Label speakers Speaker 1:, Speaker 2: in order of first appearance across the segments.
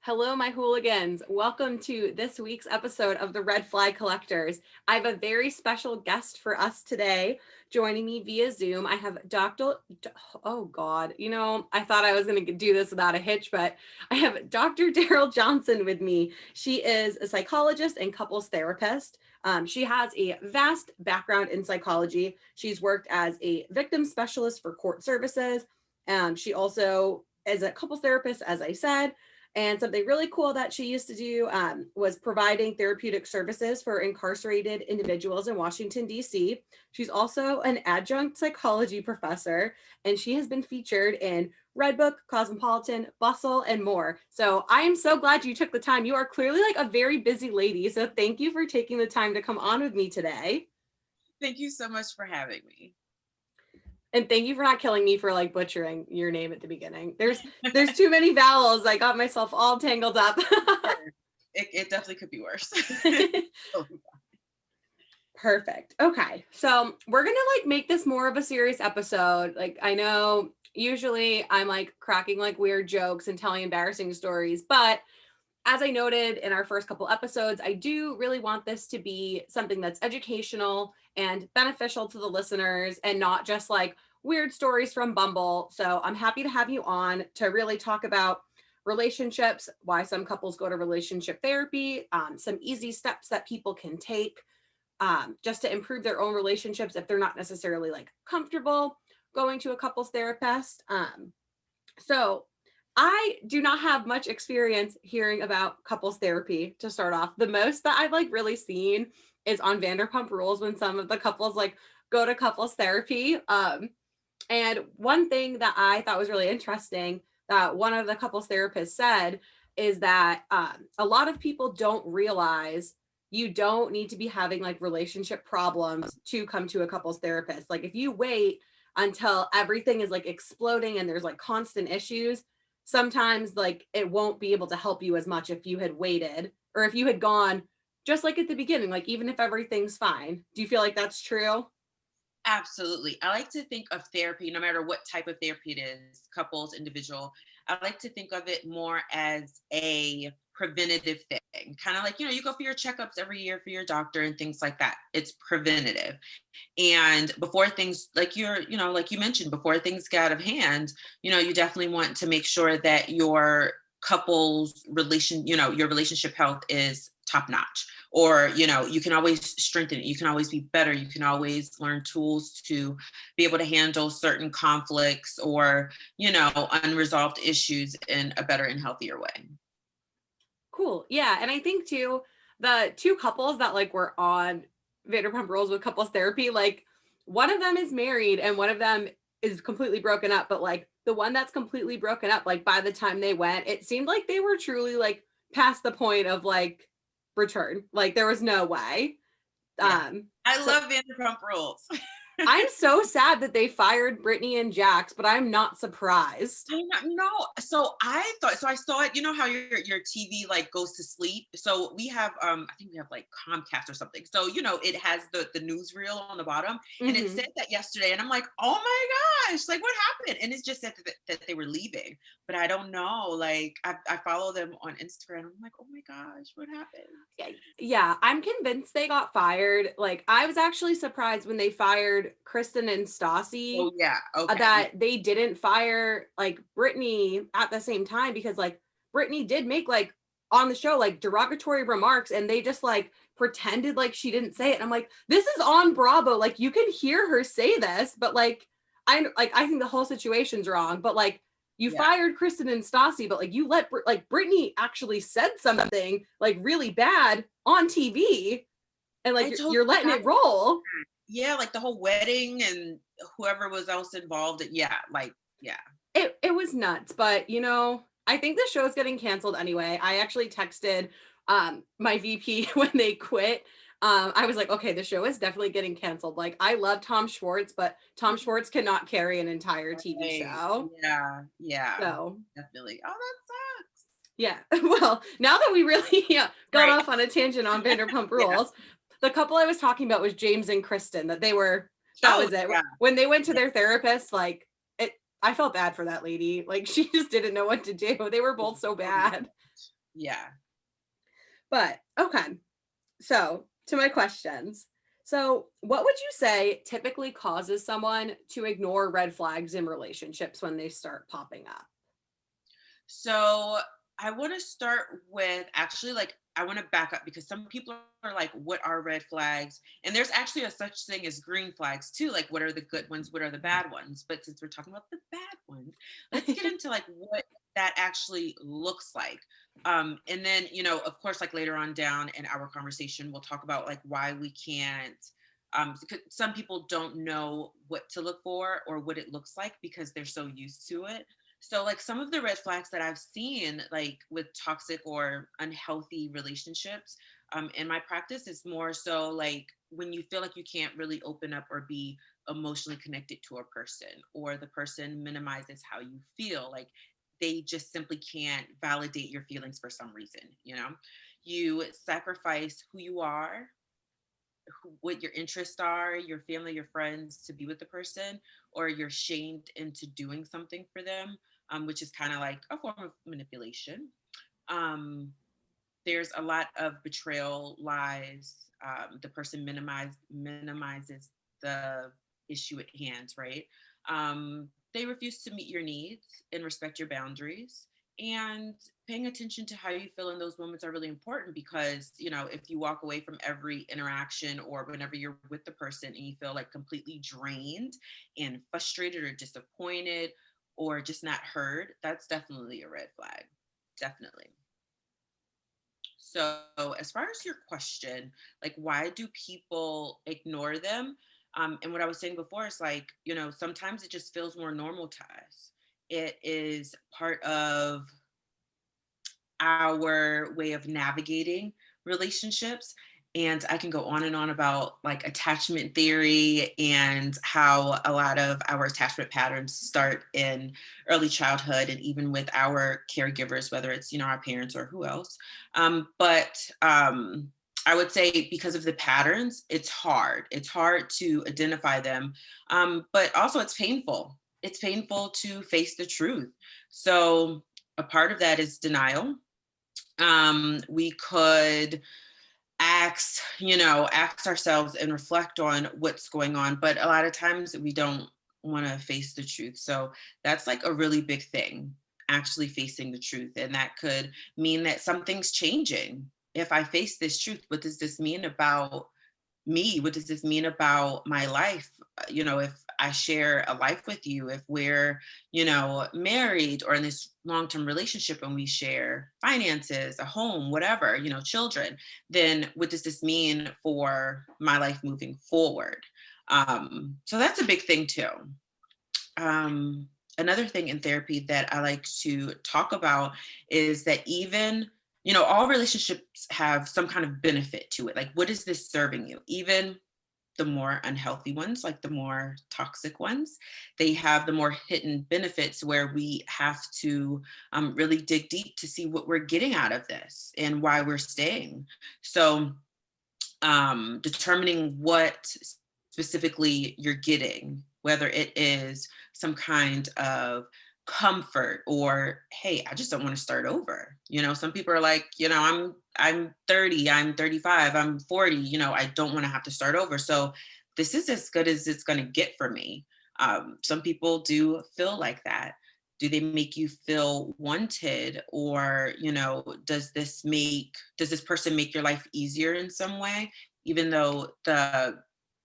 Speaker 1: Hello, my hooligans. Welcome to this week's episode of the Red Flag Collectors. I have a very special guest for us today. Joining me via Zoom, I have oh God, I thought I was going to do this without a hitch, but I have Dr. Daryl Johnson with me. She is a psychologist and couples therapist. She has a vast background in psychology. She's worked as a victim specialist for court services. She also is a couples therapist, as I said. And something really cool that she used to do was providing therapeutic services for incarcerated individuals in Washington, D.C. She's also an adjunct psychology professor, and she has been featured in Redbook, Cosmopolitan, Bustle, and more. So I am so glad you took the time. You are clearly like a very busy lady. So thank you for taking the time to come on with me today.
Speaker 2: Thank you so much for having me.
Speaker 1: And thank you for not killing me for like butchering your name at the beginning. There's too mmany vowels. I got myself all tangled up.
Speaker 2: It definitely could be worse.
Speaker 1: Perfect. Okay. So we're going to like make this more of a serious episode. Like I know usually I'm like cracking like weird jokes and telling embarrassing stories, but as I noted in our first couple episodes, I do really want this to be something that's educational and beneficial to the listeners and not just like weird stories from Bumble. So I'm happy to have you on to really talk about relationships, why some couples go to relationship therapy, some easy steps that people can take just to improve their own relationships if they're not necessarily like comfortable going to a couples therapist. So I do not have much experience hearing about couples therapy to start off. The most that I've like really seen is on Vanderpump Rules when some of the couples like go to couples therapy. And one thing that I thought was really interesting that one of the couples therapists said is that a lot of people don't realize you don't need to be having like relationship problems to come to a couples therapist. Like if you wait until everything is like exploding and there's like constant issues, sometimes like it won't be able to help you as much if you had waited or if you had gone just like at the beginning, like even if everything's fine. Do you feel like that's true?
Speaker 2: Absolutely. I like to think of therapy, no matter what type of therapy it is, couples, individual. I like to think of it more as a preventative thing. Kind of like, you go for your checkups every year for your doctor and things like that. It's preventative. And before things like like you mentioned, before things get out of hand, you definitely want to make sure that your couple's your relationship health is top notch, or you can always strengthen it, you can always be better, you can always learn tools to be able to handle certain conflicts or unresolved issues in a better and healthier way.
Speaker 1: Cool. Yeah. And I think too, the two couples that like were on Vanderpump Rules with couples therapy, like one of them is married and one of them is completely broken up. But like the one that's completely broken up, like by the time they went, it seemed like they were truly like past the point of like return. Like there was no way.
Speaker 2: Yeah, I
Speaker 1: So
Speaker 2: love Vanderpump Rules.
Speaker 1: I'm so sad that they fired Brittany and Jax, but I'm not surprised.
Speaker 2: No. So I thought, so I saw it, how your TV like goes to sleep. So we have, I think we have like Comcast or something. So, it has the newsreel on the bottom, and it
Speaker 1: Mm-hmm.
Speaker 2: said that yesterday. And I'm like, oh my gosh, like what happened? And it's just said that they were leaving, but I don't know. Like I follow them on Instagram. I'm like, oh my gosh, what happened?
Speaker 1: Yeah, I'm convinced they got fired. Like, I was actually surprised when they fired Kristen and Stassi
Speaker 2: Oh yeah. Okay. Yeah.
Speaker 1: that they didn't fire like Brittany at the same time because like Brittany did make like on the show like derogatory remarks and they just like pretended like she didn't say it. And I'm like, this is on Bravo. Like, you can hear her say this, but like, I think the whole situation's wrong. But like, you
Speaker 2: Yeah.
Speaker 1: fired Kristen and Stassi, but like you let like Brittany actually said something like really bad on TV, and like
Speaker 2: I totally
Speaker 1: you're letting
Speaker 2: forgot.
Speaker 1: it roll.
Speaker 2: Yeah, like the whole wedding and whoever was else involved. Yeah, like yeah.
Speaker 1: It was nuts, but I think the show's getting canceled anyway. I actually texted my VP when they quit. I was like, okay, the show is definitely getting canceled. Like, I love Tom Schwartz, but Tom Schwartz cannot carry an entire TV
Speaker 2: Right.
Speaker 1: show.
Speaker 2: Yeah, yeah,
Speaker 1: So
Speaker 2: definitely. Oh, that sucks.
Speaker 1: yeah. Well, now that we really got
Speaker 2: Right.
Speaker 1: off on a tangent on Vanderpump
Speaker 2: Yeah.
Speaker 1: Rules, the couple I was talking about was James and Kristen, that
Speaker 2: Oh,
Speaker 1: was it.
Speaker 2: yeah.
Speaker 1: When they went to
Speaker 2: Yeah.
Speaker 1: their therapist, like I felt bad for that lady. Like she just didn't know what to do. They were both so bad.
Speaker 2: Yeah.
Speaker 1: But okay. So, to my questions. So, what would you say typically causes someone to ignore red flags in relationships when they start popping up?
Speaker 2: So I want to start with actually like I want to back up because some people are like, what are red flags? And there's actually a such thing as green flags too. Like, what are the good ones? What are the bad ones? But since we're talking about the bad ones, let's get into like what that actually looks like. And then, of course, like later on down in our conversation, we'll talk about like why we can't. Because some people don't know what to look for or what it looks like because they're so used to it. So, like some of the red flags that I've seen, like with toxic or unhealthy relationships, in my practice, is more so like when you feel like you can't really open up or be emotionally connected to a person, or the person minimizes how you feel, like they just simply can't validate your feelings for some reason. You sacrifice who you are, what your interests are, your family, your friends, to be with the person, or you're shamed into doing something for them, which is kind of like a form of manipulation. Um, there's a lot of betrayal, lies. The person minimizes the issue at hand, right? They refuse to meet your needs and respect your boundaries. And paying attention to how you feel in those moments are really important because, if you walk away from every interaction or whenever you're with the person and you feel like completely drained and frustrated or disappointed or just not heard, that's definitely a red flag. Definitely. So, as far as your question, like, why do people ignore them? And what I was saying before is like, sometimes it just feels more normal to us. It is part of our way of navigating relationships. And I can go on and on about like attachment theory and how a lot of our attachment patterns start in early childhood and even with our caregivers, whether it's, our parents or who else. But I would say because of the patterns, it's hard. It's hard to identify them. But also it's painful. It's painful to face the truth. So a part of that is denial. We could ask ourselves and reflect on what's going on, but a lot of times we don't want to face the truth. So that's like a really big thing, actually facing the truth. And that could mean that something's changing. If I face this truth, what does this mean about me? What does this mean about my life? If I share a life with you, if we're, married or in this long-term relationship and we share finances, a home, whatever, children, then what does this mean for my life moving forward? So that's a big thing too. Um, Another thing in therapy that I like to talk about is that even, all relationships have some kind of benefit to it. Like, what is this serving you? Even the more unhealthy ones, like the more toxic ones, they have the more hidden benefits where we have to really dig deep to see what we're getting out of this and why we're staying. So, determining what specifically you're getting, whether it is some kind of comfort or hey, I just don't want to start over. Some people are like, I'm 30, I'm 35, I'm 40, I don't want to have to start over. So this is as good as it's going to get for me. Some people do feel like that. Do they make you feel wanted, or does this person make your life easier in some way, even though the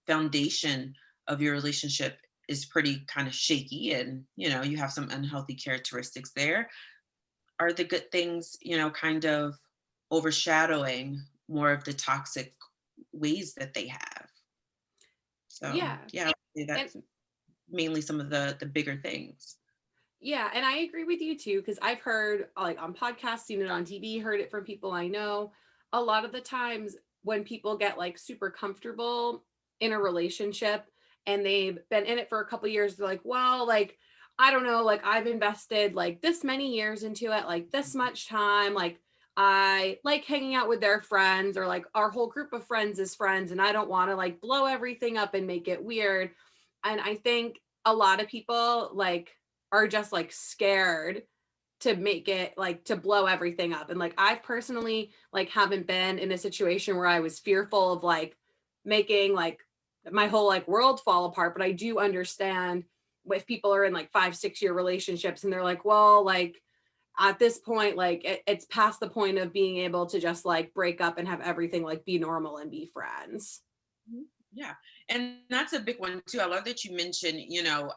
Speaker 2: foundation of your relationship is pretty kind of shaky and you have some unhealthy characteristics there? Are the good things kind of overshadowing more of the toxic ways that they have? So
Speaker 1: Yeah.
Speaker 2: yeah, I would say
Speaker 1: And
Speaker 2: that's mainly some of the bigger things.
Speaker 1: yeah, and I agree with you too, because I've heard like on podcasts, seen it on TV, heard it from people I know. A lot of the times when people get like super comfortable in a relationship and they've been in it for a couple years, they're like, well, like, I don't know, like I've invested like this many years into it, like this much time, like I like hanging out with their friends, or like our whole group of friends is friends, and I don't want to like blow everything up and make it weird. And I think a lot of people like are just like scared to make it like to blow everything up. And like I've personally like haven't been in a situation where I was fearful of like making like my whole like world fall apart, but I do understand if people are in like 5-6 year relationships and they're like, well, like at this point, like it's past the point of being able to just like break up and have everything like be normal and be friends.
Speaker 2: Mhm. Yeah. And that's a big one too. I love that you mentioned,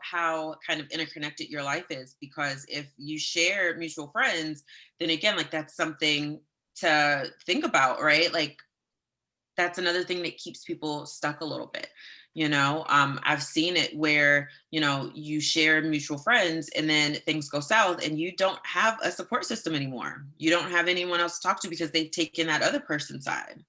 Speaker 2: how kind of interconnected your life is, because if you share mutual friends, then again, like that's something to think about, right? Like that's another thing that keeps people stuck a little bit. I've seen it where, you share mutual friends and then things go south and you don't have a support system anymore. You don't have anyone else to talk to because they've taken that other person's side.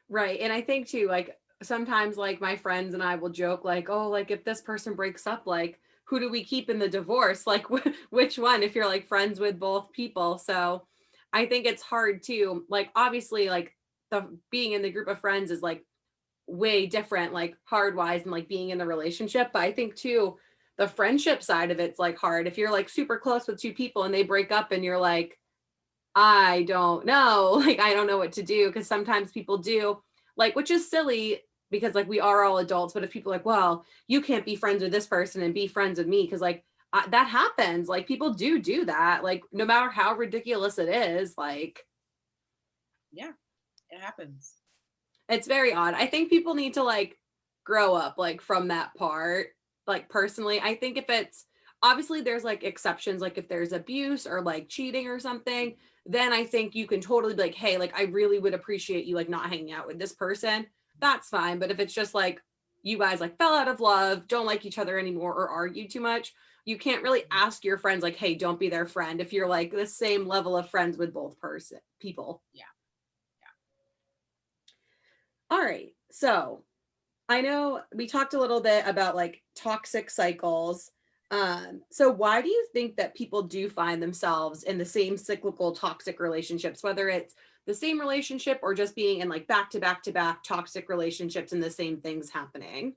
Speaker 1: Right. And I think too, like sometimes like my friends and I will joke like, oh, like if this person breaks up, like who do we keep in the divorce? Like which one if you're like friends with both people? So I think it's hard too. Like obviously like the being in the group of friends is like way different, like hard wise and like being in the relationship. But I think too, the friendship side of it's like hard. If you're like super close with two people and they break up and you're like, I don't know. Like, I don't know what to do because sometimes people do, like, which is silly because, like, we are all adults. But if people are like, well, you can't be friends with this person and be friends with me because, like, that happens. Like, people do that. Like, no matter how ridiculous it is, like,
Speaker 2: Yeah, it happens.
Speaker 1: it's very odd. I think people need to, like, grow up, like, from that part. Like, personally, I think if it's obviously there's like exceptions, like if there's abuse or like cheating or something, then I think you can totally be like, hey, like I really would appreciate you like not hanging out with this person. That's fine. But if it's just like you guys like fell out of love, don't like each other anymore, or argue too much, you can't really ask your friends like, hey, don't be their friend if you're like the same level of friends with both person people.
Speaker 2: Yeah.
Speaker 1: All right. So I know we talked a little bit about like toxic cycles. So why do you think that people do find themselves in the same cyclical toxic relationships, whether it's the same relationship or just being in like back to back to back toxic relationships and the same things happening?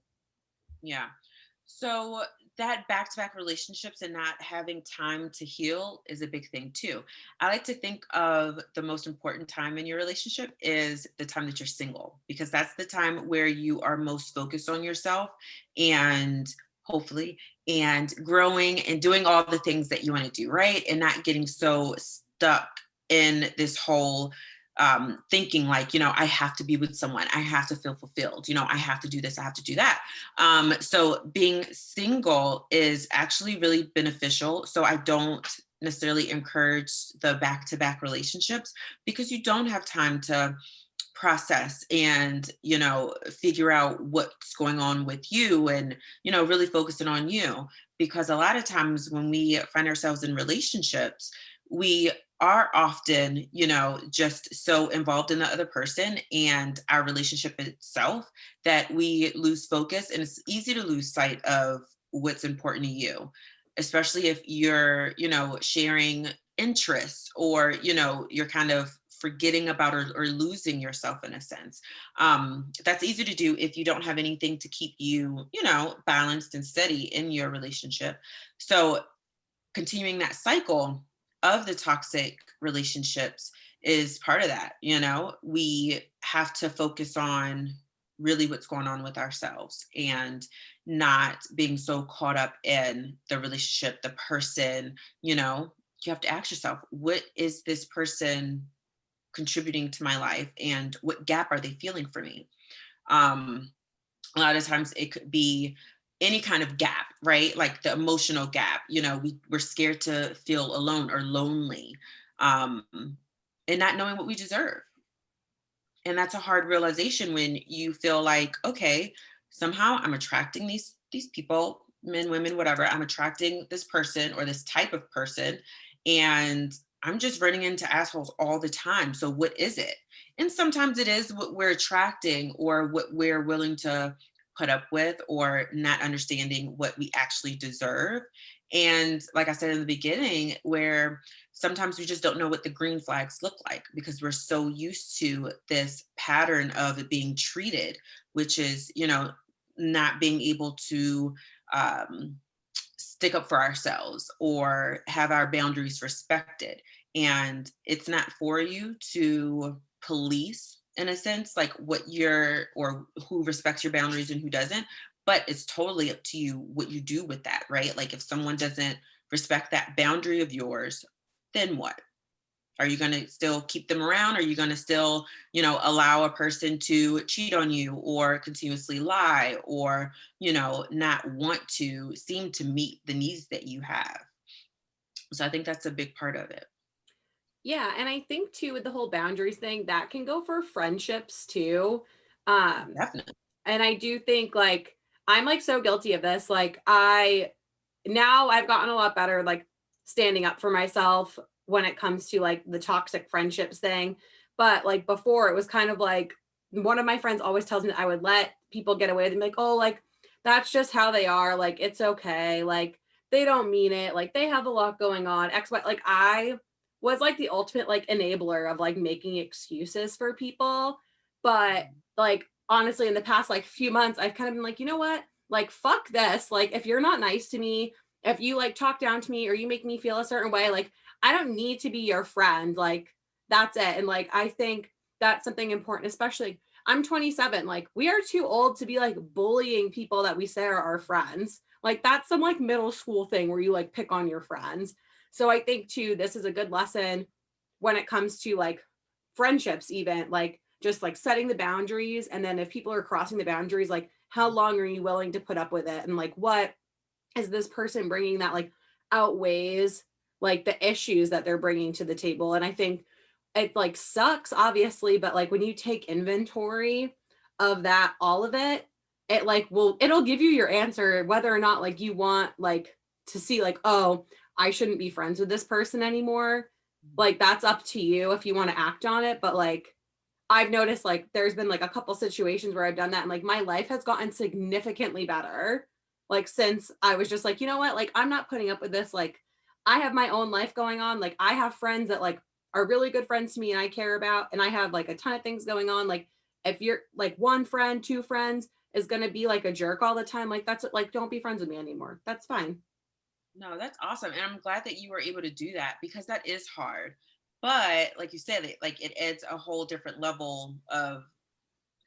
Speaker 2: Yeah. So that back-to-back relationships and not having time to heal is a big thing too. I like to think of the most important time in your relationship is the time that you're single, because that's the time where you are most focused on yourself and hopefully and growing and doing all the things that you want to do, right? And not getting so stuck in this whole thinking like, I have to be with someone, I have to feel fulfilled, I have to do this, I have to do that. So being single is actually really beneficial. So I don't necessarily encourage the back-to-back relationships because you don't have time to process and figure out what's going on with you and really focusing on you, because a lot of times when we find ourselves in relationships, we are often just so involved in the other person and our relationship itself that we lose focus, and it's easy to lose sight of what's important to you, especially if you're sharing interests, or you're kind of forgetting about or losing yourself in a sense. That's easy to do if you don't have anything to keep you balanced and steady in your relationship. So continuing that cycle of the toxic relationships is part of that. We have to focus on really what's going on with ourselves and not being so caught up in the relationship, the person. You have to ask yourself, what is this person contributing to my life and what gap are they feeling for me? um a lot of times it could be any kind of gap, right? Like the emotional gap. We're scared to feel alone or lonely, um, and not knowing what we deserve. And that's a hard realization when you feel like, okay, somehow I'm attracting these people, men, women, whatever. I'm attracting this person or this type of person, and I'm just running into assholes all the time. So what is it? And sometimes it is what we're attracting or what we're willing to put up with, or not understanding what we actually deserve. And like I said in the beginning, where sometimes we just don't know what the green flags look like because we're so used to this pattern of it being treated, which is, not being able to um, stick up for ourselves or have our boundaries respected. And it's not for you to police, in a sense, like what you're, or who respects your boundaries and who doesn't, but it's totally up to you what you do with that, right? Like if someone doesn't respect that boundary of yours, then what? Are you going to still keep them around? Are you going to still, allow a person to cheat on you or continuously lie or, not want to seem to meet the needs that you have? So I think that's a big part of it.
Speaker 1: Yeah, and I think too with the whole boundaries thing, that can go for friendships too. Um,
Speaker 2: Definitely.
Speaker 1: and I do think like I'm like so guilty of this. Like I now I've gotten a lot better like standing up for myself when it comes to like the toxic friendships thing. But like before it was kind of like one of my friends always tells me that I would let people get away with it. Like, oh, like that's just how they are. Like it's okay. Like they don't mean it. Like they have a lot going on. X, Y. Like I was like the ultimate like enabler of like making excuses for people. But like honestly, in the past like few months, I've kind of been like, you know what? Like fuck this. Like if you're not nice to me, if you like talk down to me or you make me feel a certain way, like I don't need to be your friend. Like that's it. And like I think that's something important, especially I'm 27. Like we are too old to be like bullying people that we say are our friends. Like that's some like middle school thing where you like pick on your friends. So I think too, this is a good lesson when it comes to like friendships, even like just like setting the boundaries. And then if people are crossing the boundaries, like how long are you willing to put up with it? And like what is this person bringing that like outweighs like the issues that they're bringing to the table? And I think it like sucks obviously, but like when you take inventory of that, all of it, it like it'll give you your answer whether or not like you want like to see like, oh, I shouldn't be friends with this person anymore. Like that's up to you if you want to act on it, but like I've noticed like there's been like a couple situations where I've done that and like my life has gotten significantly better. Like since I was just like, you know what? Like I'm not putting up with this. Like I have my own life going on. Like I have friends that like are really good friends to me and I care about and I have like a ton of things going on. Like if you're like one friend, two friends is going to be like a jerk all the time, like that's like don't be friends with me anymore. That's fine.
Speaker 2: No, that's awesome. And I'm glad that you were able to do that because that is hard. But like you said, it adds a whole different level of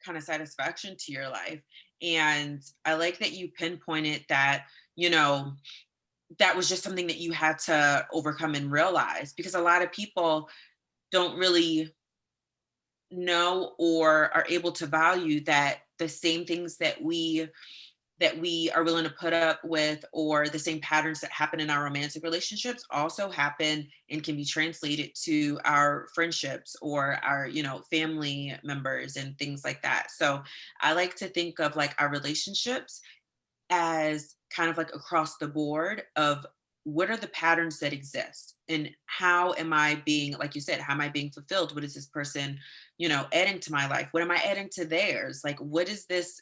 Speaker 2: kind of satisfaction to your life. And I like that you pinpointed that, you know, that was just something that you had to overcome and realize because a lot of people don't really know or are able to value that the same things that we are willing to put up with or the same patterns that happen in our romantic relationships also happen and can be translated to our friendships or our family members and things like that. So I like to think of like our relationships as kind of like across the board of what are the patterns that exist and how am I being, like you said, how am I being fulfilled? What is this person adding to my life? What am I adding to theirs? Like what is this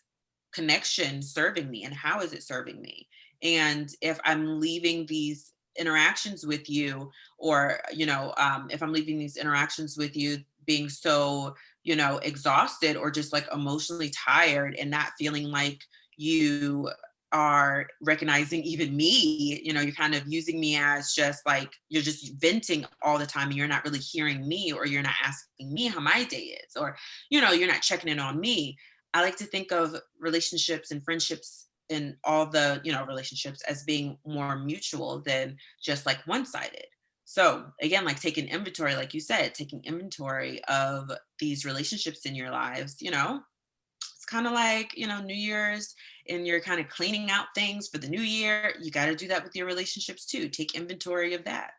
Speaker 2: connection serving me and how is it serving me? And if I'm leaving these interactions with you or if I'm leaving these interactions with you being so exhausted or just like emotionally tired and not feeling like you are recognizing even me, you're kind of using me as just like you're just venting all the time and you're not really hearing me or you're not asking me how my day is or you're not checking in on me. I like to think of relationships and friendships and all the relationships as being more mutual than just like one-sided. So again, like taking inventory, like you said, taking inventory of these relationships in your lives, it's kind of like, New Year's and you're kind of cleaning out things for the new year. You got to do that with your relationships too. Take inventory of that.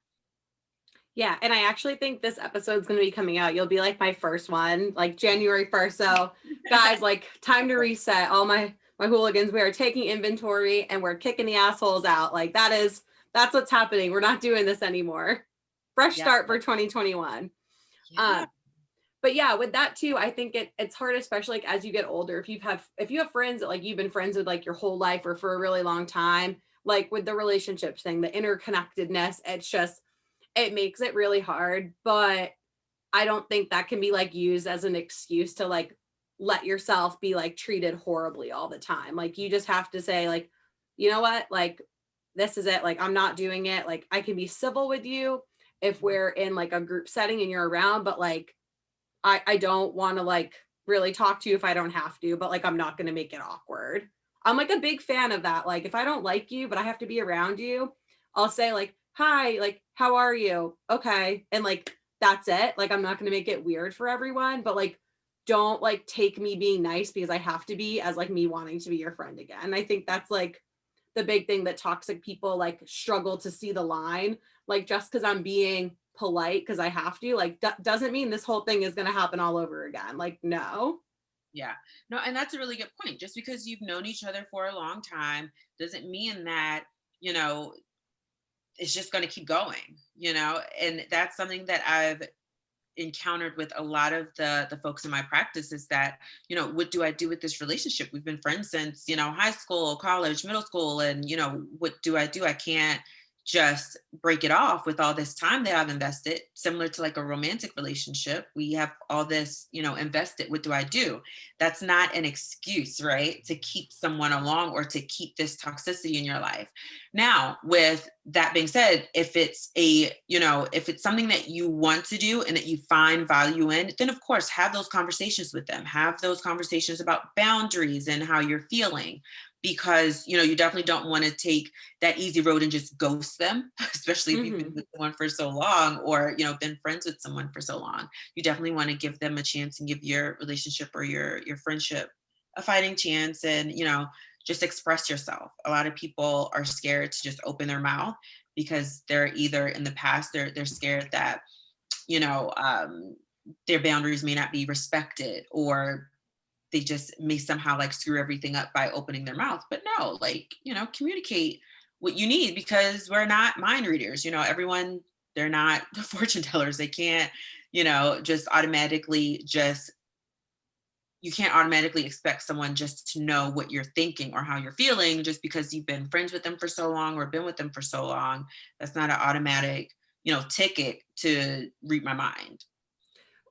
Speaker 1: Yeah, and I actually think this episode's going to be coming out. You'll be like my first one, like January 1st. So, guys, like time to reset. All my hooligans, we are taking inventory and we're kicking the assholes out. Like that's what's happening. We're not doing this anymore. Fresh
Speaker 2: Yeah.
Speaker 1: start for 2021.
Speaker 2: Yeah.
Speaker 1: But yeah, with that too, I think it's hard, especially like as you get older. If you have friends that like you've been friends with like your whole life or for a really long time, like with the relationships thing, the interconnectedness, it makes it really hard. But I don't think that can be like used as an excuse to like let yourself be like treated horribly all the time. Like you just have to say like, you know what, like this is it. Like, I'm not doing it. Like, I can be civil with you if we're in like a group setting and you're around, but like, I don't want to like really talk to you if I don't have to, but like, I'm not going to make it awkward. I'm like a big fan of that. Like, if I don't like you, but I have to be around you, I'll say like, hi, like, how are you? Okay. And like, that's it. Like, I'm not going to make it weird for everyone, but like, don't like take me being nice because I have to be as like me wanting to be your friend again. I think that's like the big thing that toxic people like struggle to see the line. Like, just because I'm being polite because I have to, like, doesn't mean this whole thing is going to happen all over again. Like, no.
Speaker 2: Yeah. No, and that's a really good point. Just because you've known each other for a long time doesn't mean that, you know, it's just going to keep going, and that's something that I've encountered with a lot of the folks in my practice is that, what do I do with this relationship? We've been friends since, high school, college, middle school, and what do I do? I can't just break it off with all this time that I've invested. Similar to like a romantic relationship, we have all this, invested. What do I do? That's not an excuse, right, to keep someone along or to keep this toxicity in your life. Now, with that being said, if it's if it's something that you want to do and that you find value in, then of course have those conversations with them. Have those conversations about boundaries and how you're feeling, because you definitely don't want to take that easy road and just ghost them, especially if you've been with someone for so long, or been friends with someone for so long. You definitely want to give them a chance and give your relationship or your friendship a fighting chance, and just express yourself. A lot of people are scared to just open their mouth because they're either in the past they're scared that you know um, their boundaries may not be respected, or they just may somehow like screw everything up by opening their mouth. But no, like, communicate what you need, because we're not mind readers. Everyone, they're not fortune tellers. They can't, just automatically just you can't automatically expect someone just to know what you're thinking or how you're feeling just because you've been friends with them for so long or been with them for so long. That's not an automatic, ticket to read my mind.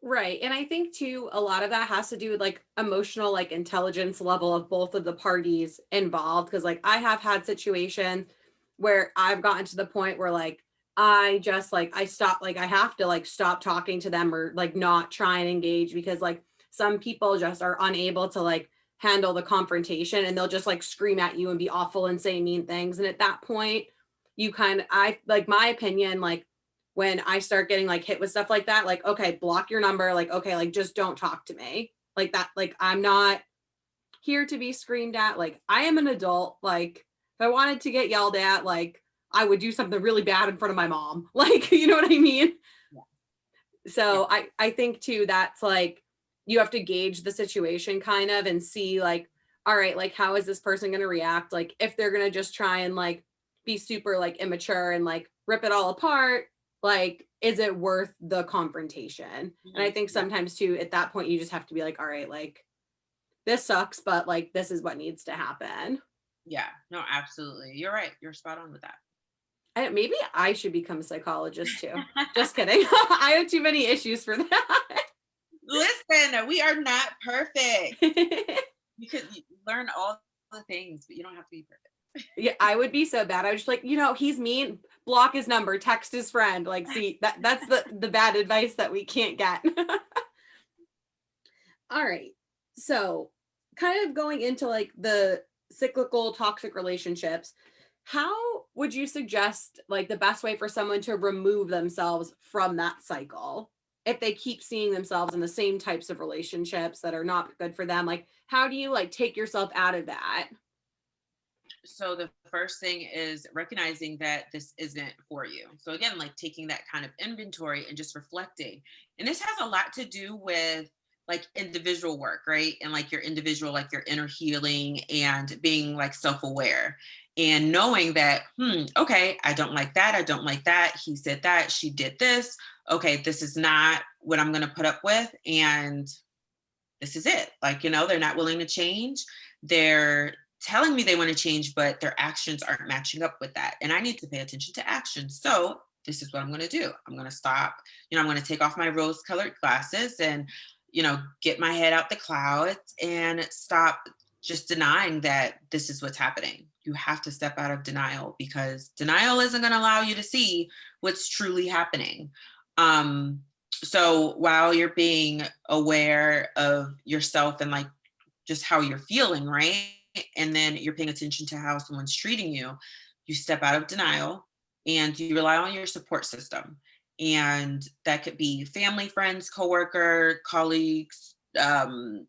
Speaker 1: Right. And I think too, a lot of that has to do with like emotional, like intelligence level of both of the parties involved. Cause like I have had situations where I've gotten to the point where like I just like I stop, like I have to like stop talking to them or like not try and engage because like some people just are unable to like handle the confrontation and they'll just like scream at you and be awful and say mean things. And at that point, you kind of I like my opinion, like when I start getting like hit with stuff like that, like, okay, block your number. Like, okay, like just don't talk to me like that. Like, I'm not here to be screamed at. Like, I am an adult. Like, if I wanted to get yelled at, like, I would do something really bad in front of my mom. Like, you know what I mean?
Speaker 2: Yeah. Yeah.
Speaker 1: So I think too, that's like, you have to gauge the situation kind of and see like, all right, like, how is this person going to react? Like, if they're going to just try and like be super like immature and like rip it all apart, like, is it worth the confrontation? And I think
Speaker 2: Yeah.
Speaker 1: sometimes too, at that point, you just have to be like, all right, like, this sucks, but like, this is what needs to happen.
Speaker 2: Yeah. No, absolutely. You're right. You're spot on with that.
Speaker 1: Maybe I should become a psychologist too. Just kidding. I have too many issues for that.
Speaker 2: Listen, we are not perfect. You could learn all the things, but you don't have to be perfect.
Speaker 1: Yeah, I would be so bad. I was just like, he's mean. Block his number, text his friend. Like, see, that's the bad advice that we can't get. All right. So, kind of going into like the cyclical toxic relationships, how would you suggest like the best way for someone to remove themselves from that cycle? If they keep seeing themselves in the same types of relationships that are not good for them, like how do you like take yourself out of that?
Speaker 2: So the first thing is recognizing that this isn't for you. So again, like taking that kind of inventory and just reflecting. And this has a lot to do with like individual work, right? And like your individual, like your inner healing and being like self-aware and knowing that, okay, I don't like that. I don't like that. He said that, she did this. Okay, this is not what I'm going to put up with. And this is it. Like, they're not willing to change. They're telling me they want to change, but their actions aren't matching up with that. And I need to pay attention to actions. So this is what I'm going to do. I'm going to stop. I'm going to take off my rose colored glasses and, get my head out the clouds and stop just denying that this is what's happening. you have to step out of denial, because denial isn't going to allow you to see what's truly happening. So while you're being aware of yourself and like just how you're feeling, right? And then you're paying attention to how someone's treating you, you step out of denial and you rely on your support system. And that could be family, friends, coworker, colleagues,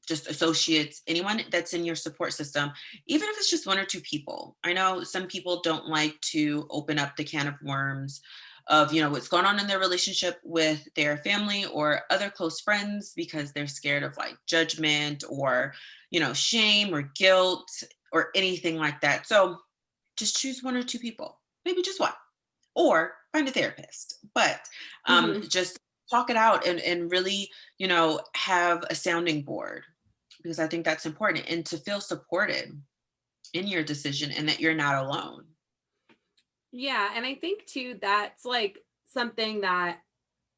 Speaker 2: just associates, anyone that's in your support system, even if it's just one or two people. I know some people don't like to open up the can of worms of, what's going on in their relationship with their family or other close friends, because they're scared of like judgment or, shame or guilt or anything like that. So just choose one or two people, maybe just one, or find a therapist, but
Speaker 1: Mhm.
Speaker 2: just talk it out and really, have a sounding board, because I think that's important, and to feel supported in your decision and that you're not alone.
Speaker 1: Yeah, and I think too that's like something that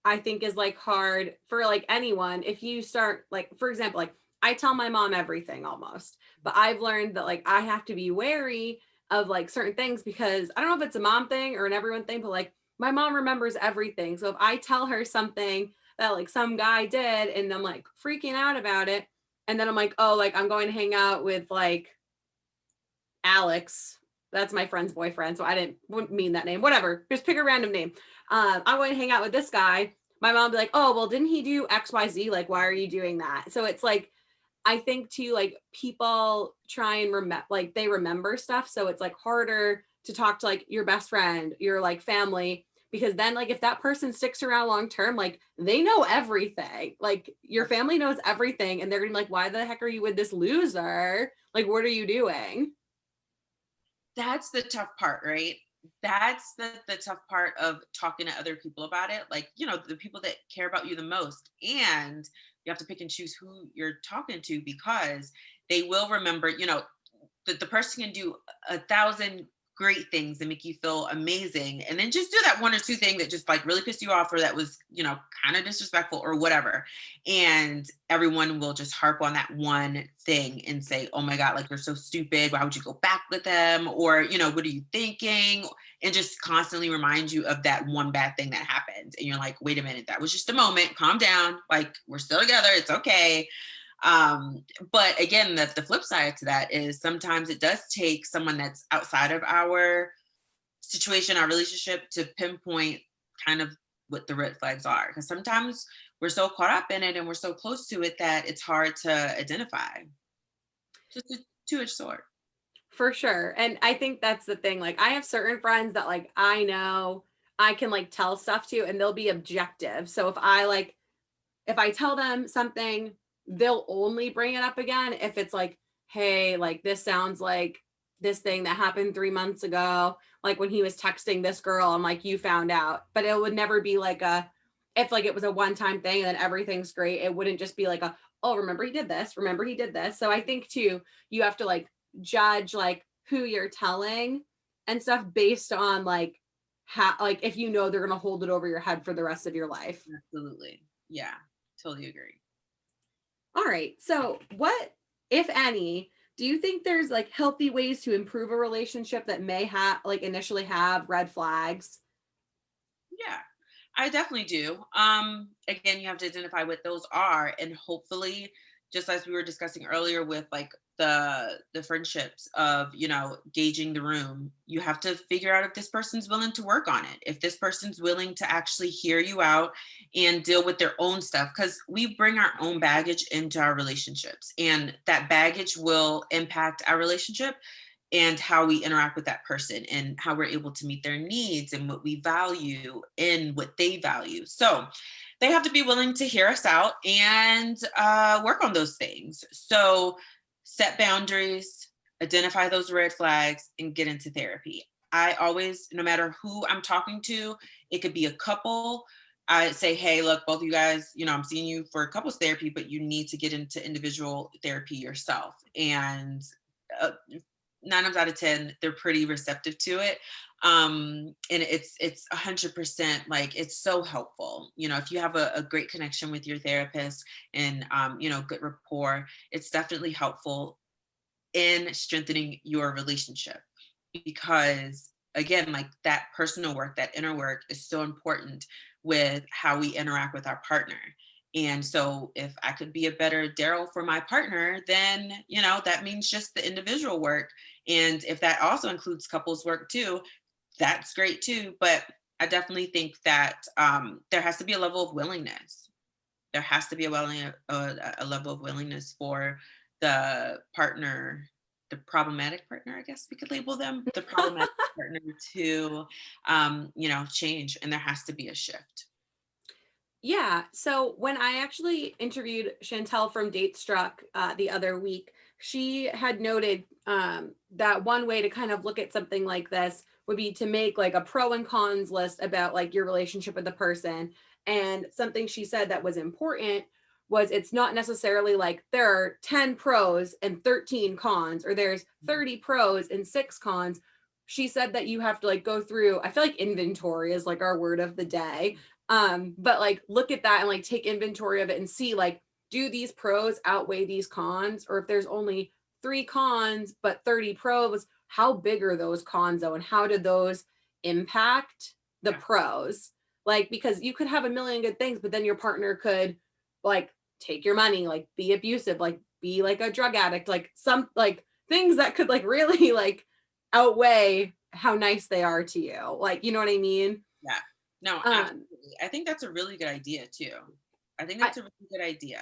Speaker 1: I think is like hard for like anyone. If you start like, for example, like I tell my mom everything almost, but I've learned that like I have to be wary of like certain things, because I don't know if it's a mom thing or an everyone thing, but like my mom remembers everything. So if I tell her something that like some guy did and I'm like freaking out about it, and then I'm like, oh, like I'm going to hang out with like Alex. That's my friend's boyfriend. So wouldn't mean that name. Whatever. Just pick a random name. I'm going to hang out with this guy. My mom be like, oh, well, didn't he do XYZ? Like, why are you doing that? So it's like, I think too, like people try and remember, like they remember stuff. So it's like harder to talk to like your best friend, your like family, because then like if that person sticks around long term, like they know everything. Like your family knows everything, and they're gonna be like, why the heck are you with this loser? Like, what are you doing?
Speaker 2: That's the tough part, right? That's the tough part of talking to other people about it. Like, the people that care about you the most. And you have to pick and choose who you're talking to, because they will remember, the person can do 1,000 great things and make you feel amazing, and then just do that one or two thing that just like really pissed you off, or that was kind of disrespectful or whatever, and everyone will just harp on that one thing and say, oh my god, like you're so stupid, why would you go back with them, or what are you thinking, and just constantly remind you of that one bad thing that happened, and you're like, wait a minute, that was just a moment, calm down, like we're still together, it's okay. But again, the flip side to that is sometimes it does take someone that's outside of our situation, our relationship, to pinpoint kind of what the red flags are. Because sometimes we're so caught up in it and we're so close to it that it's hard to identify. Just a two-edged sword.
Speaker 1: For sure. And I think that's the thing. Like I have certain friends that like I know I can like tell stuff to, and they'll be objective. So if I tell them something, they'll only bring it up again if it's like, hey, like this sounds like this thing that happened 3 months ago. Like when he was texting this girl, I'm like, you found out. But it would never be like if like it was a one-time thing and then everything's great, it wouldn't just be like oh, remember he did this, remember he did this. So I think too, you have to like judge like who you're telling and stuff based on like how, like if you know they're gonna hold it over your head for the rest of your life.
Speaker 2: Absolutely. Yeah, totally agree.
Speaker 1: All right. So, what, if any, do you think there's like healthy ways to improve a relationship that may have like initially have red flags?
Speaker 2: Yeah, I definitely do. Again, you have to identify what those are, and hopefully, just as we were discussing earlier with like the friendships of gauging the room, you have to figure out if this person's willing to work on it, if this person's willing to actually hear you out and deal with their own stuff, because we bring our own baggage into our relationships, and that baggage will impact our relationship and how we interact with that person and how we're able to meet their needs and what we value and what they value. So they have to be willing to hear us out and work on those things. So set boundaries, identify those red flags, and get into therapy. I always, no matter who I'm talking to, it could be a couple. I say, hey, look, both of you guys, I'm seeing you for couples therapy, but you need to get into individual therapy yourself. And uh, 9 times out of 10, they're pretty receptive to it. And it's 100% like, it's so helpful. If you have a great connection with your therapist and, good rapport, it's definitely helpful in strengthening your relationship. because again, like that personal work, that inner work is so important with how we interact with our partner. And so if I could be a better Daryl for my partner, then, that means just the individual work. And if that also includes couples work too, that's great too. But I definitely think that there has to be a level of willingness. There has to be a level of willingness for the partner, the problematic partner, I guess we could label them, the problematic partner to, change. And there has to be a shift.
Speaker 1: Yeah. So when I actually interviewed Chantel from Date Struck the other week, she had noted that one way to kind of look at something like this would be to make like a pro and cons list about like your relationship with the person. And something she said that was important was it's not necessarily like there are 10 pros and 13 cons, or there's 30 pros and 6 cons. She said that you have to like go through, I feel like inventory is like our word of the day, but like look at that and like take inventory of it and see like, do these pros outweigh these cons? Or if there's only 3 cons but 30 pros, how big are those cons though, and how do those impact the pros? Like, because you could have a million good things, but then your partner could like take your money, like be abusive, like be like a drug addict, like some like things that could like really like outweigh how nice they are to you, like, you know what I mean?
Speaker 2: Yeah. No, absolutely. I think that's a really good idea too. I think that's a really good idea.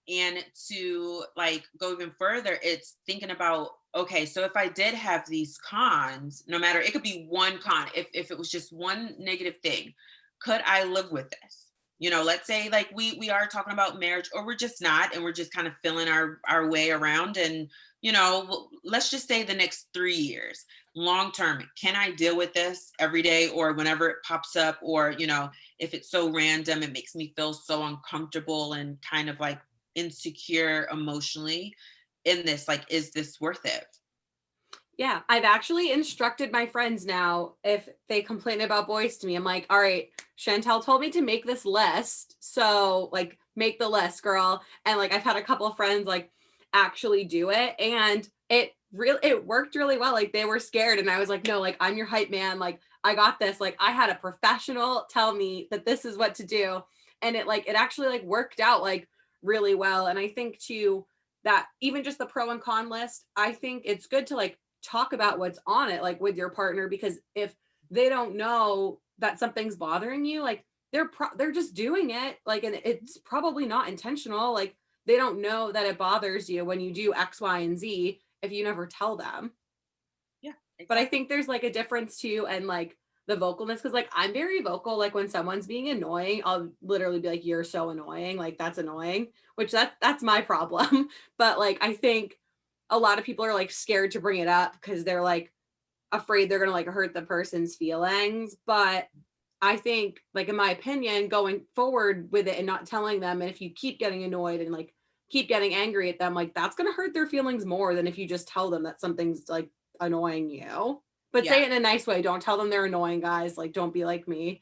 Speaker 2: And to like go even further, it's thinking about, okay, so if I did have these cons, no matter, it could be one con, if it was just one negative thing, could I live with this? Let's say like we are talking about marriage, or we're just not, and we're just kind of feeling our way around. And, let's just say the next 3 years, long term, can I deal with this every day or whenever it pops up? Or, if it's so random, it makes me feel so uncomfortable and kind of like insecure emotionally in this, like, is this worth it?
Speaker 1: Yeah, I've actually instructed my friends now if they complain about boys to me. I'm like, all right, Chantel told me to make this list. So, like, make the list, girl. And like, I've had a couple of friends like actually do it. And it worked really well. Like, they were scared. And I was like, no, like, I'm your hype man. Like, I got this. Like, I had a professional tell me that this is what to do. And it actually like worked out like really well. And I think too, that even just the pro and con list, I think it's good to like talk about what's on it like with your partner, because if they don't know that something's bothering you, like they're just doing it, like, and it's probably not intentional, like they don't know that it bothers you when you do X, Y, and Z if you never tell them.
Speaker 2: Yeah,
Speaker 1: But I
Speaker 2: exactly.
Speaker 1: think there's like a difference too, and like the vocalness, because like I'm very vocal, like when someone's being annoying, I'll literally be like, you're so annoying, like that's annoying, which that's my problem. But like I think a lot of people are like scared to bring it up because they're like afraid they're gonna like hurt the person's feelings. But I think, like, in my opinion, going forward with it and not telling them, and if you keep getting annoyed and like keep getting angry at them, like that's gonna hurt their feelings more than if you just tell them that something's like annoying you. But
Speaker 2: Yeah.
Speaker 1: say it in a nice way. Don't tell them they're annoying, guys. Like, don't be like me.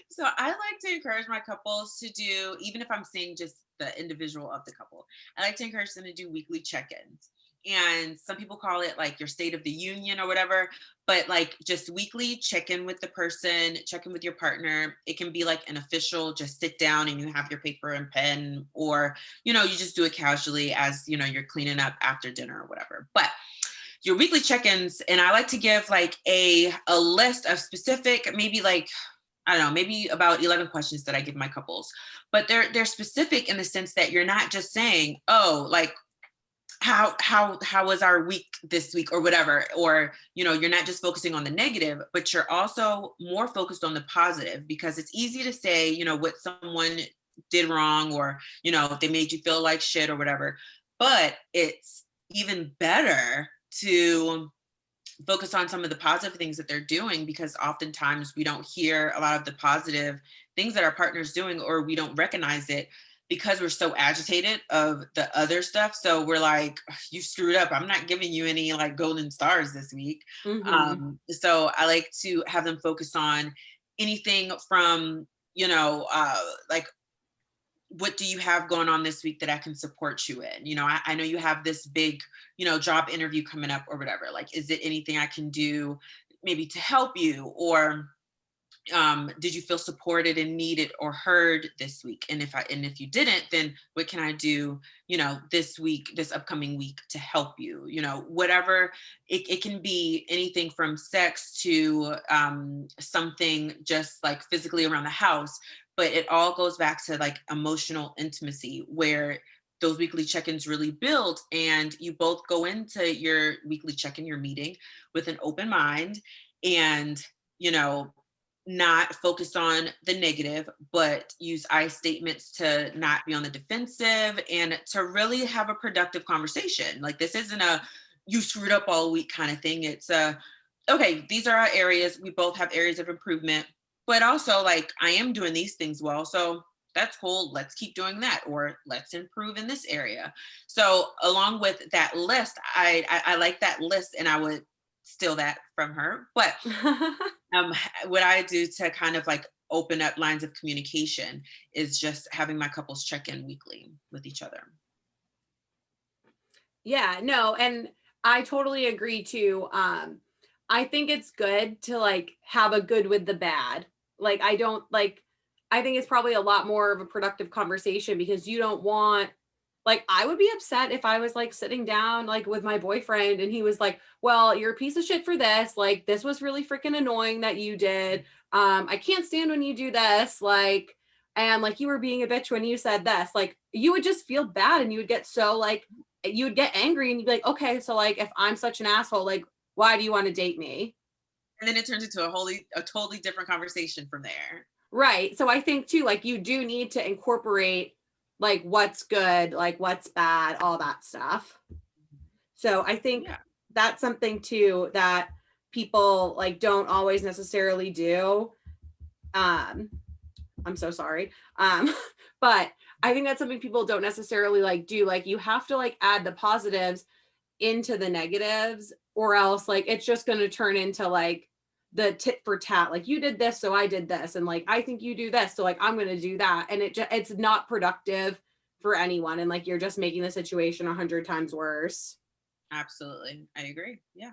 Speaker 2: So I like to encourage my couples to do, even if I'm seeing just the individual of the couple, I like to encourage them to do weekly check-ins. And some people call it like your state of the union or whatever, but like just weekly check in with the person, check in with your partner. It can be like an official, just sit down and you have your paper and pen, or, you just do it casually as, you're cleaning up after dinner or whatever. But your weekly check-ins, and I like to give like a list of specific, maybe like, I don't know, maybe about 11 questions that I give my couples. But they're specific in the sense that you're not just saying, oh, like, how was our week this week or whatever, or, you're not just focusing on the negative, but you're also more focused on the positive, because it's easy to say, what someone did wrong, or, if they made you feel like shit or whatever. But it's even better to focus on some of the positive things that they're doing, because oftentimes we don't hear a lot of the positive things that our partner's doing, or we don't recognize it because we're so agitated of the other stuff. So we're like, you screwed up, I'm not giving you any like golden stars this week.
Speaker 1: Mm-hmm.
Speaker 2: So I like to have them focus on anything from, like what do you have going on this week that I can support you in? I know you have this big, job interview coming up or whatever. Like, is it anything I can do maybe to help you? Or did you feel supported and needed or heard this week? And if you didn't, then what can I do, this week, this upcoming week to help you? Whatever. It can be anything from sex to something just like physically around the house, but it all goes back to like emotional intimacy, where those weekly check-ins really build, and you both go into your weekly check-in, your meeting, with an open mind, and you know not focus on the negative, but use I statements to not be on the defensive and to really have a productive conversation. Like, this isn't a you screwed up all week kind of thing. It's okay, these are our areas. We both have areas of improvement, but also like I am doing these things well. So that's cool. Let's keep doing that, or let's improve in this area. So along with that list, I like that list, and I would steal that from her. But um, what I do to kind of like open up lines of communication is just having my couples check in weekly with each other.
Speaker 1: Yeah, no, and I totally agree too. I think it's good to like have a good with the bad. Like, I don't like, I think it's probably a lot more of a productive conversation, because you don't want, like, I would be upset if I was like sitting down like with my boyfriend and he was like, well, you're a piece of shit for this. Like, this was really freaking annoying that you did. I can't stand when you do this. Like, and like, you were being a bitch when you said this. Like, you would just feel bad, and you would get so like, you would get angry, and you'd be like, okay, so like, if I'm such an asshole, like, why do you want to date me?
Speaker 2: And then it turns into a totally different conversation from there.
Speaker 1: Right. So I think too, like, you do need to incorporate like what's good, like what's bad, all that stuff. So I think
Speaker 2: Yeah.
Speaker 1: that's something too that people like don't always necessarily do. Um, I'm so sorry. But I think that's something people don't necessarily like do. Like, you have to like add the positives into the negatives, or else like it's just going to turn into like the tit for tat. Like, you did this, so I did this, and like I think you do this, so like I'm going to do that, and it's not productive for anyone, and like you're just making the situation 100 times worse.
Speaker 2: Absolutely. I agree. Yeah.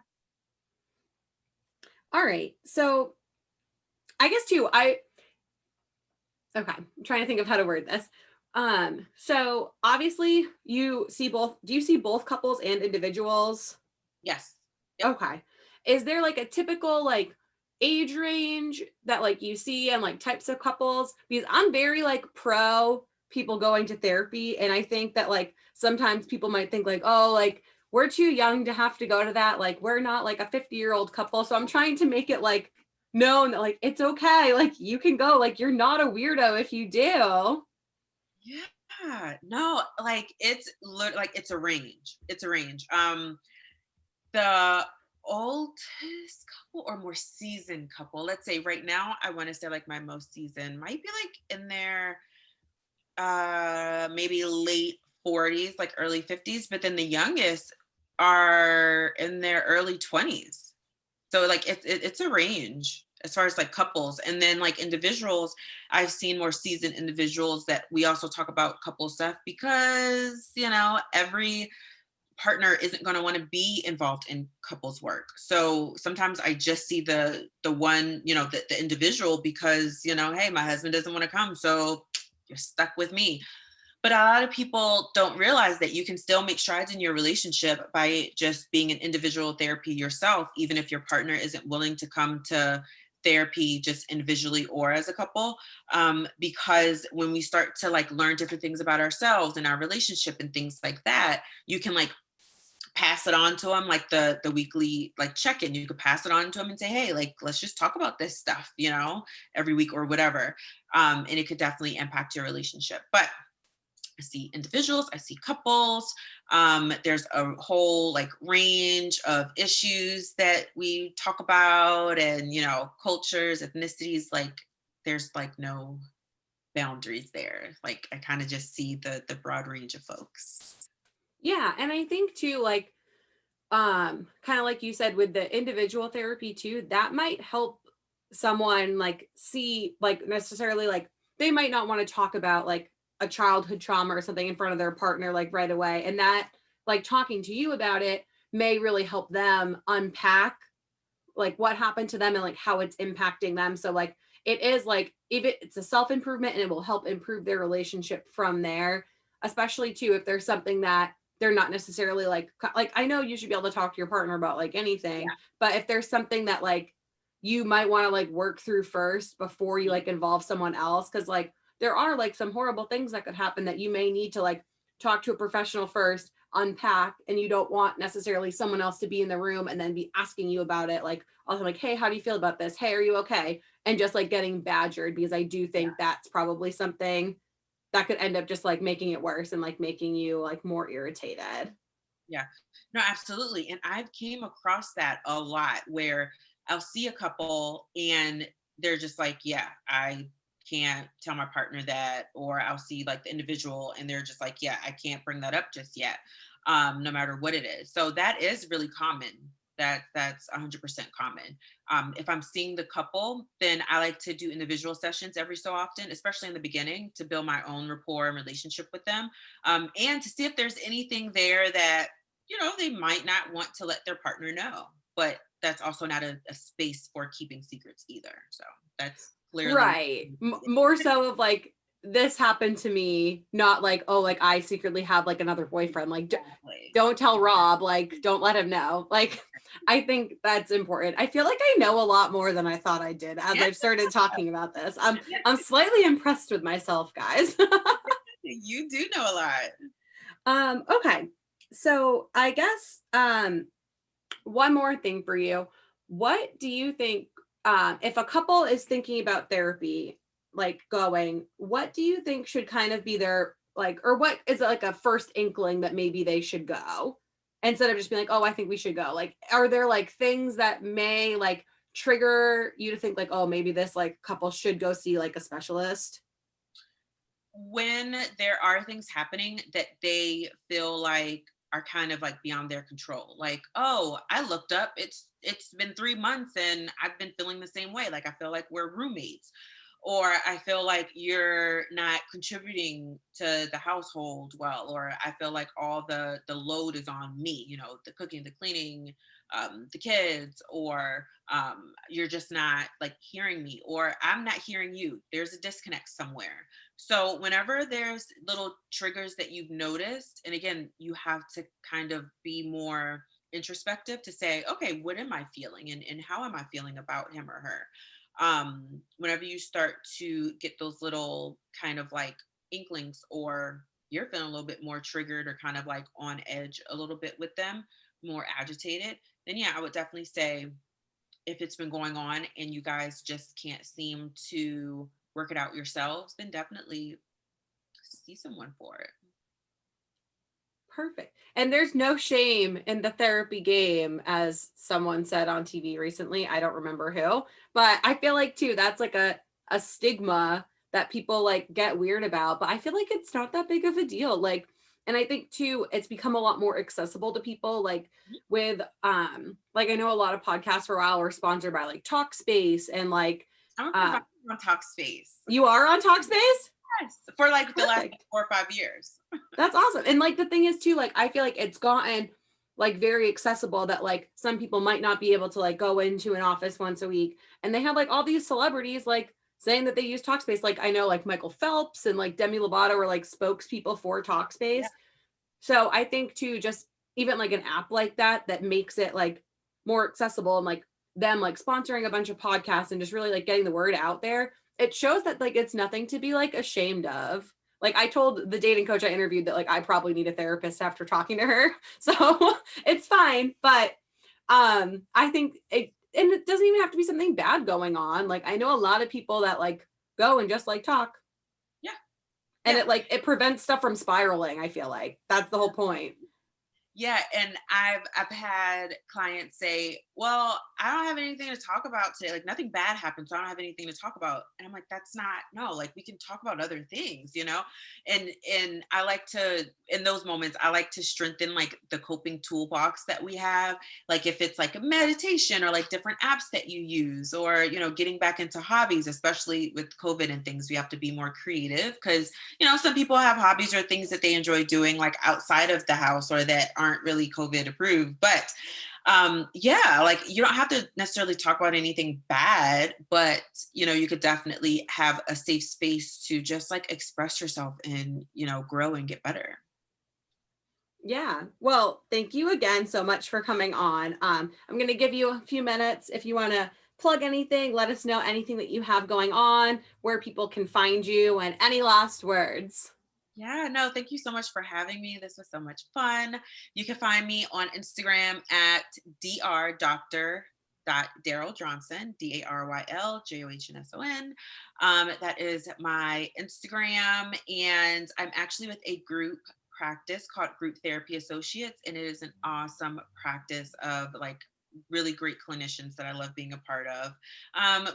Speaker 1: All right, so I guess too, I okay, I'm trying to think of how to word this. So obviously you see both, do you see both couples and individuals?
Speaker 2: Yes. Yep.
Speaker 1: Okay. Is there like a typical like age range that like you see and like types of couples? Because I'm very like pro people going to therapy, and I think that like sometimes people might think like, oh, like we're too young to have to go to that. Like, we're not like a 50-year-old couple. So I'm trying to make it like known that like it's okay. Like, you can go. Like, you're not a weirdo if you do.
Speaker 2: Yeah. No, like like it's a range. It's a range. The oldest couple or more seasoned couple, let's say right now, I want to say like my most seasoned might be like in their maybe late 40s, like early 50s, but then the youngest are in their early 20s. So like it's a range as far as like couples. And then like individuals, I've seen more seasoned individuals that we also talk about couple stuff, because every partner isn't going to want to be involved in couples work. So sometimes I just see the one, the individual, because hey, my husband doesn't want to come, so you're stuck with me. But a lot of people don't realize that you can still make strides in your relationship by just being an individual therapy yourself, even if your partner isn't willing to come to therapy just individually or as a couple. Because when we start to like learn different things about ourselves and our relationship and things like that, you can like pass it on to them, like the weekly like check-in. You could pass it on to them and say, hey, like, let's just talk about this stuff, every week or whatever. And it could definitely impact your relationship. But I see individuals, I see couples. There's a whole like range of issues that we talk about, and cultures, ethnicities. Like, there's like no boundaries there. Like, I kind of just see the broad range of folks.
Speaker 1: Yeah. And I think too, like, kind of like you said with the individual therapy too, that might help someone like see like necessarily like they might not want to talk about like a childhood trauma or something in front of their partner like right away, and that like talking to you about it may really help them unpack like what happened to them and like how it's impacting them. So like it is like if it's a self-improvement and it will help improve their relationship from there, especially too if there's something that they're not necessarily like I know you should be able to talk to your partner about like anything,
Speaker 2: Yeah.
Speaker 1: but if there's something that like you might want to like work through first before you like involve someone else, because like there are like some horrible things that could happen that you may need to like talk to a professional first, unpack, and you don't want necessarily someone else to be in the room and then be asking you about it like also like, hey, how do you feel about this, hey, are you okay, and just like getting badgered, because I do think that's probably something that could end up just like making it worse and like making you like more irritated.
Speaker 2: Yeah. No, absolutely. And I've came across that a lot where I'll see a couple and they're just like, yeah, I can't tell my partner that. Or I'll see like the individual and they're just like, yeah, I can't bring that up just yet, no matter what it is. So that is really common. That's 100% common. If I'm seeing the couple, then I like to do individual sessions every so often, especially in the beginning, to build my own rapport and relationship with them, and to see if there's anything there that they might not want to let their partner know. But that's also not a space for keeping secrets either. So that's clearly
Speaker 1: Right. More so of like, this happened to me, not like, oh, like I secretly have like another boyfriend. Like,
Speaker 2: exactly.
Speaker 1: don't tell Rob, like, don't let him know. Like, I think that's important. I feel like I know a lot more than I thought I did as
Speaker 2: Yeah,
Speaker 1: I've started talking about this. I'm slightly impressed with myself, guys.
Speaker 2: you do know a lot.
Speaker 1: Okay. So I guess one more thing for you. What do you think, if a couple is thinking about therapy, like going, what do you think should kind of be their like, or what is like a first inkling that maybe they should go instead of just being like, oh, I think we should go? Like, are there like things that may like trigger you to think like, oh, maybe this like couple should go see like a specialist?
Speaker 2: When there are things happening that they feel like are kind of like beyond their control, like, oh, I looked up, it's been 3 months and I've been feeling the same way, like I feel like we're roommates, or I feel like you're not contributing to the household well, or I feel like all the load is on me, the cooking, the cleaning, the kids, or you're just not like hearing me, or I'm not hearing you, there's a disconnect somewhere. So whenever there's little triggers that you've noticed, and again, you have to kind of be more introspective to say, okay, what am I feeling, and how am I feeling about him or her? Whenever you start to get those little kind of like inklings, or you're feeling a little bit more triggered or kind of like on edge a little bit with them, more agitated, then yeah, I would definitely say, if it's been going on and you guys just can't seem to work it out yourselves, then definitely see someone for it.
Speaker 1: Perfect. And there's no shame in the therapy game, as someone said on TV recently. I don't remember who, but I feel like too, that's like a stigma that people like get weird about. But I feel like it's not that big of a deal. Like, and I think too, it's become a lot more accessible to people. With like I know a lot of podcasts for a while were sponsored by like Talkspace and like
Speaker 2: I'm a
Speaker 1: uh
Speaker 2: provider on Talkspace.
Speaker 1: you are on Talkspace?
Speaker 2: Yes, for like the last
Speaker 1: Perfect.
Speaker 2: 4 or 5 years.
Speaker 1: That's awesome. And like the thing is too, like I feel like it's gotten like very accessible that like some people might not be able to like go into an office once a week. And they have like all these celebrities like saying that they use Talkspace. Like I know like Michael Phelps and like Demi Lovato are like spokespeople for Talkspace.
Speaker 2: Yeah.
Speaker 1: So I think too, just even like an app like that that makes it like more accessible, and like them like sponsoring a bunch of podcasts and just really like getting the word out there, it shows that like it's nothing to be like ashamed of. Like I told the dating coach I interviewed that like I probably need a therapist after talking to her. So it's fine. But I think it, and it doesn't even have to be something bad going on. Like I know a lot of people that like go and just like talk,
Speaker 2: Yeah.
Speaker 1: and
Speaker 2: Yeah.
Speaker 1: it prevents stuff from spiraling. I feel like that's the whole point.
Speaker 2: Yeah, and I've had clients say, "Well, I don't have anything to talk about today. Like nothing bad happened, so I don't have anything to talk about. And I'm like, that's not, no, like we can talk about other things, you know? And I like to, in those moments, I like to strengthen like the coping toolbox that we have. Like if it's like a meditation or like different apps that you use, or, you know, getting back into hobbies, especially with COVID and things, we have to be more creative because, you know, some people have hobbies or things that they enjoy doing like outside of the house or that aren't really COVID approved. But yeah, like you don't have to necessarily talk about anything bad, but you know, you could definitely have a safe space to just like express yourself and, you know, grow and get better.
Speaker 1: Yeah. Well, thank you again so much for coming on. I'm going to give you a few minutes if you want to plug anything, let us know anything that you have going on, where people can find you, and any last words.
Speaker 2: Yeah, no, thank you so much for having me. This was so much fun. You can find me on Instagram at Daryl Johnson, DARYLJOHNSON. That is my Instagram. And I'm actually with a group practice called Group Therapy Associates. And it is an awesome practice of like really great clinicians that I love being a part of.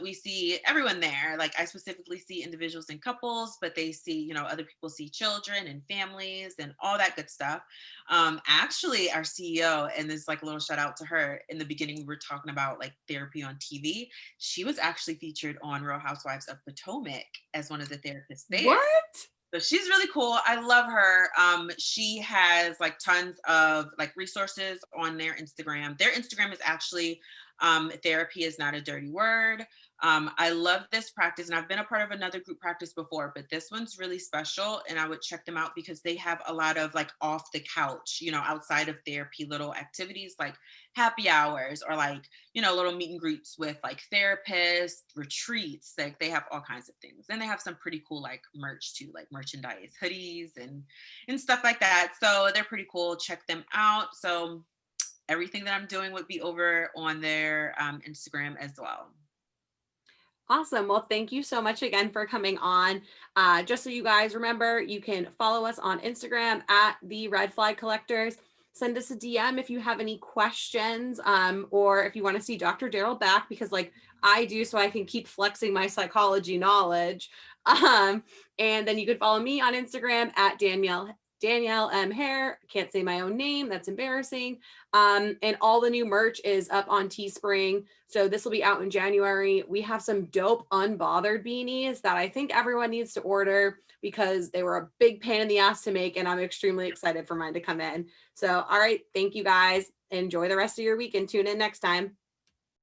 Speaker 2: We see everyone there. Like I specifically see individuals and couples, but they see, you know, other people see children and families and all that good stuff. Actually, our CEO, and this is like a little shout out to her. In the beginning, we were talking about like therapy on TV. She was actually featured on Real Housewives of Potomac as one of the therapists there.
Speaker 1: What?
Speaker 2: So she's really cool. I love her. She has like tons of like resources on their Instagram. Their Instagram is actually therapy is not a dirty word. I love this practice, and I've been a part of another group practice before, but this one's really special. And I would check them out because they have a lot of like off the couch, you know, outside of therapy, little activities like happy hours or like, you know, little meet and greets with like therapists, retreats. Like they have all kinds of things. And they have some pretty cool like merch too, like merchandise, hoodies and stuff like that. So they're pretty cool. Check them out. So everything that I'm doing would be over on their Instagram as well.
Speaker 1: Awesome. Well, thank you so much again for coming on. Just so you guys remember, you can follow us on Instagram at the Red Flag Collectors. Send us a DM if you have any questions, or if you want to see Dr. Daryl back, because like I do, so I can keep flexing my psychology knowledge. And then you can follow me on Instagram at Danielle M. Hare. Can't say my own name. That's embarrassing. And all the new merch is up on Teespring. So this will be out in January. We have some dope unbothered beanies that I think everyone needs to order because they were a big pain in the ass to make. And I'm extremely excited for mine to come in. So, all right. Thank you guys. Enjoy the rest of your week and tune in next time.